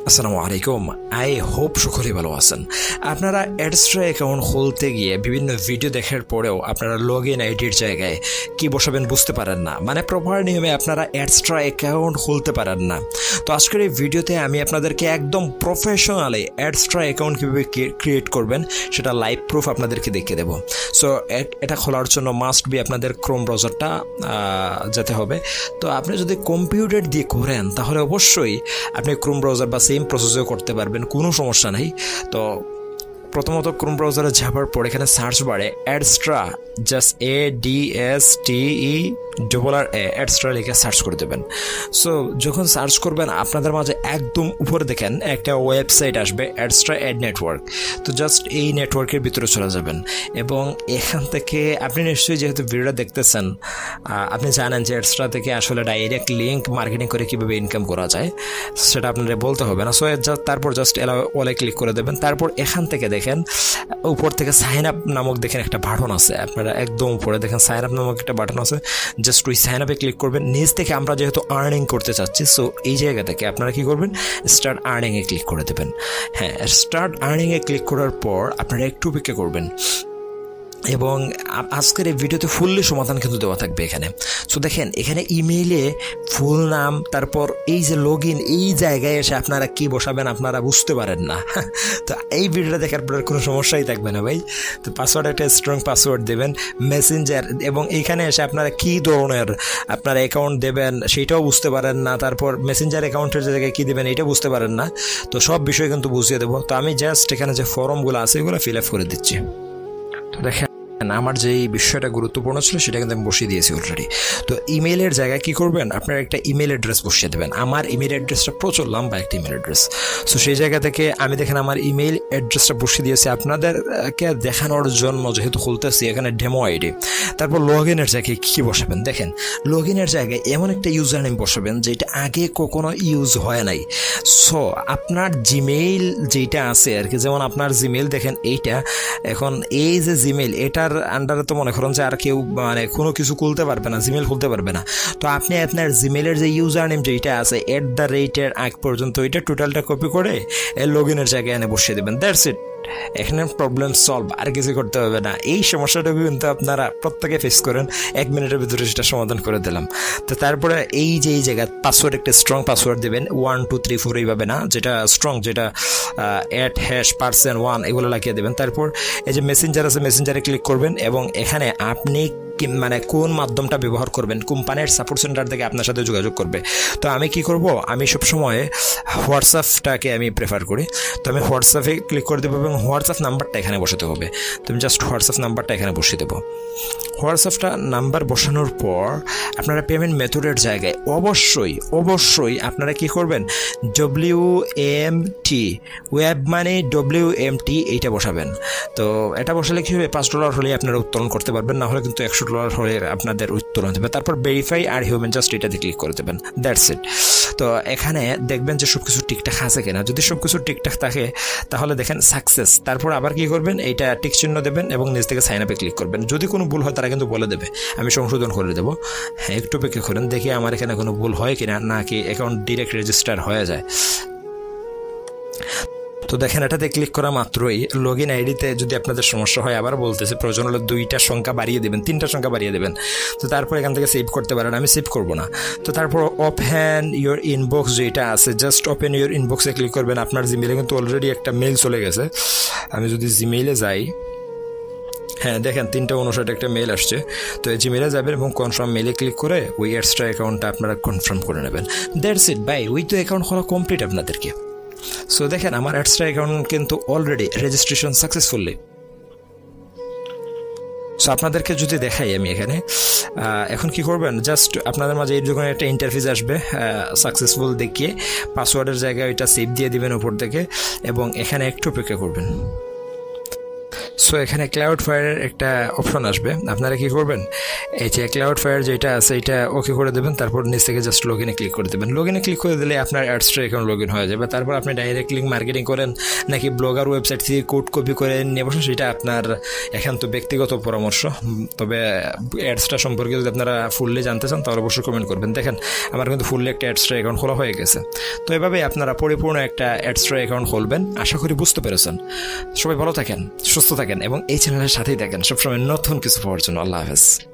আসসালামু আলাইকুম। I hope সকলেই ভালো আছেন। আপনারা অ্যাডস্ট্রা অ্যাকাউন্ট খুলতে গিয়ে বিভিন্ন ভিডিও দেখার পরেও আপনারা লগ ইন আইডির জায়গায় কি বসাবেন বুঝতে পারেন না, মানে প্রপার নিয়মে আপনারা অ্যাডস্ট্রা অ্যাকাউন্ট খুলতে পারেন না। তো আজকের এই ভিডিওতে আমি আপনাদেরকে একদম প্রফেশনালি অ্যাডস্ট্রা অ্যাকাউন্ট কীভাবে ক্রিয়েট করবেন সেটা লাইভ প্রুফ আপনাদেরকে দেখিয়ে দেবো। সো এটা খোলার জন্য মাস্ট বি আপনাদের ক্রোম ব্রাউজারটা যেতে হবে। তো আপনি যদি কম্পিউটার দিয়ে করেন তাহলে অবশ্যই আপনি ক্রোম ব্রাউজার বা সেম প্রসেসও করতে পারবেন, কোনো সমস্যা নেই। তো প্রথমত ক্রোম ব্রাউজারে যাবার পর এখানে সার্চ বারে অ্যাডস্ট্রা, জাস্ট ADSTERR অ্যাডস্ট্রা লিখে সার্চ করে দেবেন। সো যখন সার্চ করবেন আপনাদের মাঝে একদম উপরে দেখেন একটা ওয়েবসাইট আসবে, অ্যাডস্ট্রা অ্যাড নেটওয়ার্ক। তো জাস্ট এই নেটওয়ার্কের ভিতরে চলে যাবেন এবং এখান থেকে আপনি নিশ্চয়ই যেহেতু ভিডিওটা দেখতেছেন আপনি জানেন যে অ্যাডস্ট্রা থেকে আসলে ডাইরেক্ট লিঙ্ক মার্কেটিং করে কীভাবে ইনকাম করা যায় সেটা আপনাদের বলতে হবে না। সো তারপর জাস্ট ওলে ক্লিক করে দেবেন। তারপর এখান থেকে দেখেন উপর থেকে সাইন আপ নামক দেখেন একটা বাটন আছে, আপনারা একদম উপরে দেখেন সাইন আপ নামক একটা বাটন আছে, জাস্ট ওই সাইন আপে ক্লিক করবেন। নিচ থেকে আমরা যেহেতু আর্নিং করতে চাচ্ছি, সো এই জায়গা থেকে আপনারা কি করবেন, স্টার্ট আর্নিংয়ে ক্লিক করে দেবেন। হ্যাঁ, স্টার্ট আর্নিংয়ে ক্লিক করার পর আপনারা একটু অপেক্ষা করবেন এবং আজকের এই ভিডিওতে ফুললি সমাধান কিন্তু দেওয়া থাকবে এখানে। সো দেখেন এখানে ইমেইলে ফুল নাম, তারপর এই যে লগ ইন, এই জায়গায় এসে আপনারা কি বসাবেন আপনারা বুঝতে পারেন না। তো এই ভিডিওটা দেখার পর কোনো সমস্যাই থাকবে না ভাই। তো পাসওয়ার্ড একটা স্ট্রং পাসওয়ার্ড দেবেন, মেসেঞ্জার, এবং এইখানে এসে আপনারা কী ধরনের আপনার অ্যাকাউন্ট দেবেন সেইটাও বুঝতে পারেন না। তারপর মেসেঞ্জার অ্যাকাউন্টের জায়গায় কী দেবেন এইটা বুঝতে পারেন না। তো সব বিষয় কিন্তু বুঝিয়ে দেবো। তো আমি জাস্ট এখানে যে ফর্মগুলো আছে এগুলো ফিল আপ করে দিচ্ছি। তো দেখেন আমার যে এই বিষয়টা গুরুত্বপূর্ণ ছিল সেটা কিন্তু আমি বসিয়ে দিয়েছি অলরেডি। তো ইমেইলের জায়গায় কী করবেন, আপনার একটা ইমেল অ্যাড্রেস বসিয়ে দেবেন। আমার ইমেল অ্যাড্রেসটা প্রচুর লম্বা একটা ইমেল অ্যাড্রেস। সো সেই জায়গা থেকে আমি দেখেন আমার ইমেল অ্যাড্রেসটা বসিয়ে দিয়েছি আপনাদেরকে দেখানোর জন্য, যেহেতু খুলতেছি এখানে ডেমো আইডি। তারপর লগ ইনের জায়গায় কী বসাবেন, দেখেন লগ ইনের জায়গায় এমন একটা ইউজার নেম বসাবেন যেটা আগে কখনো ইউজ হয় নাই। সো আপনার জিমেইল যেটা আছে আর কি, যেমন আপনার জিমেইল দেখেন এইটা, এখন এই যে জিমেইল এটার আন্ডারে তো মনে করেন যে আর কেউ মানে কোনো কিছু খুলতে পারবে না, জিমেল খুলতে পারবে না। তো আপনি আপনার জিমেলের যে ইউজার নেম যেটা আছে @ আগ পর্যন্ত ওইটা টোটালটা কপি করে লগ ইনের জায়গায় এনে বসিয়ে দেবেন। দ্যাটস ইট, এখানে প্রবলেম সলভ, আর কিছু করতে হবে না। এই সমস্যাটাকে কিন্তু আপনারা প্রত্যেকে ফেস করেন, 1 মিনিটের ভিতরে সেটা সমাধান করে দিলাম। তো তারপরে এই যে এই জায়গায় পাসওয়ার্ড একটা স্ট্রং পাসওয়ার্ড দেবেন, 1 2 3 4 এইভাবে না, যেটা স্ট্রং, যেটা @#1 এগুলো লাগিয়ে দেবেন। তারপর এই যে মেসেঞ্জার আছে, মেসেঞ্জারে ক্লিক করবেন এবং এখানে আপনি মানে কোন মাধ্যমটা ব্যবহার করবেন, কোম্পানির সাপোর্ট সেন্টার থেকে আপনার সাথে যোগাযোগ করবে। তো আমি কি করব, আমি সবসময় হোয়াটসঅ্যাপটাকে আমি প্রেফার করি। তো আমি হোয়াটসঅ্যাপে ক্লিক করে দেবো এবং হোয়াটসঅ্যাপ নাম্বারটা এখানে বসাতে হবে। তো আমি জাস্ট হোয়াটসঅ্যাপ নাম্বারটা এখানে বসিয়ে দেবো। হোয়াটসঅ্যাপটা নাম্বার বসানোর পর আপনারা পেমেন্ট মেথডের জায়গায় অবশ্যই আপনারা কি করবেন, WMT, ওয়েব মানে WMT এইটা বসাবেন। তো এটা বসালে কী হবে, $5 হলে আপনারা উত্তোলন করতে পারবেন, না হলে কিন্তু $100 হলে আপনাদের উত্তোলন দেবে। তারপর ভেরিফাই আর হিউম্যান, জাস্ট এটাতে ক্লিক করে দেবেন। That's it. তো এখানে দেখবেন যে সব কিছু ঠিকঠাক আছে কিনা। যদি সব কিছু ঠিকঠাক থাকে তাহলে দেখেন সাকসেস। তারপর আবার কি করবেন, এইটা টিক চিহ্ন দেবেন এবং নিচ থেকে সাইন আপে ক্লিক করবেন। যদি কোনো ভুল হয় তারা কিন্তু বলে দেবে, আমি সংশোধন করে দেবো। হ্যাঁ, একটু অপেক্ষা করেন, দেখি আমার এখানে কোনো ভুল হয় কিনা, নাকি অ্যাকাউন্ট ডিরেক্ট রেজিস্টার হয়ে যায়। তো দেখেন এটাতে ক্লিক করা মাত্রই লগ ইন আইডিতে যদি আপনাদের সমস্যা হয়, আবার বলতেছে প্রয়োজন হলে 2টা সংখ্যা বাড়িয়ে দেবেন, 3টা সংখ্যা বাড়িয়ে দেবেন। তো তারপর এখান থেকে সেভ করতে পারেন, আমি সেভ করব না। তো তারপর ওপেন ইউর ইনবক্স যেটা আছে, জাস্ট ওপেন ইউর ইনবক্সে ক্লিক করবেন। আপনার জিমেইলে কিন্তু অলরেডি একটা মেইল চলে গেছে। আমি যদি জিমেইলে যাই, হ্যাঁ দেখেন 3:59 একটা মেইল আসছে। তো এই জিমেইলে যাবেন এবং কনফার্ম মেইলে ক্লিক করে ওই এক্সট্রা অ্যাকাউন্টটা আপনারা কনফার্ম করে নেবেন। দ্যাটস ইট ভাই, ওই তো অ্যাকাউন্ট খোলা কমপ্লিট আপনাদেরকে। সো দেখেন আমার অ্যাডস্ট্রা অ্যাকাউন্ট কিন্তু অলরেডি রেজিস্ট্রেশন সাকসেসফুলি। সো আপনাদেরকে যদি দেখাই আমি এখানে, এখন কি করবেন, জাস্ট আপনাদের মাঝে এই যখন একটা ইন্টারফেস আসবে সাকসেসফুল দেখিয়ে, পাসওয়ার্ডের জায়গায় ওইটা সেভ দিয়ে দিবেন উপর থেকে এবং এখানে একটু অপেক্ষা করবেন। সো এখানে ক্লাউড ফায়ারের একটা অপশন আসবে, আপনারা কি করবেন, এই যে ক্লাউড ফায়ার যেটা আছে এটা ওকে করে দেবেন, তারপর নিচ থেকে জাস্ট লগ ইনে ক্লিক করে দেবেন। লগ ইনে ক্লিক করে দিলে আপনার অ্যাডস্ট্রা অ্যাকাউন্ট লগ ইন হয়ে যাবে। তারপর আপনি ডাইরেক্ট লিঙ্ক মার্কেটিং করেন নাকি ব্লগার ওয়েবসাইট থেকে কোড কপি করে নিয়ে বসেন, সেটা আপনার একান্ত ব্যক্তিগত পরামর্শ। তবে অ্যাডস্ট্রা সম্পর্কে যদি আপনারা ফুললি জানতে চান তাহলে অবশ্যই কমেন্ট করবেন। দেখেন আমার কিন্তু ফুললি একটা অ্যাডস্ট্রা অ্যাকাউন্ট খোলা হয়ে গেছে। তো এভাবে আপনারা পরিপূর্ণ একটা অ্যাডস্ট্রা অ্যাকাউন্ট খুলবেন। আশা করি বুঝতে পেরেছেন। সবাই ভালো থাকেন, সুস্থ থাকেন এবং এই চ্যানেলের সাথেই থাকেন সবসময় নতুন কিছু পাওয়ার জন্য। আল্লাহ হাফেজ।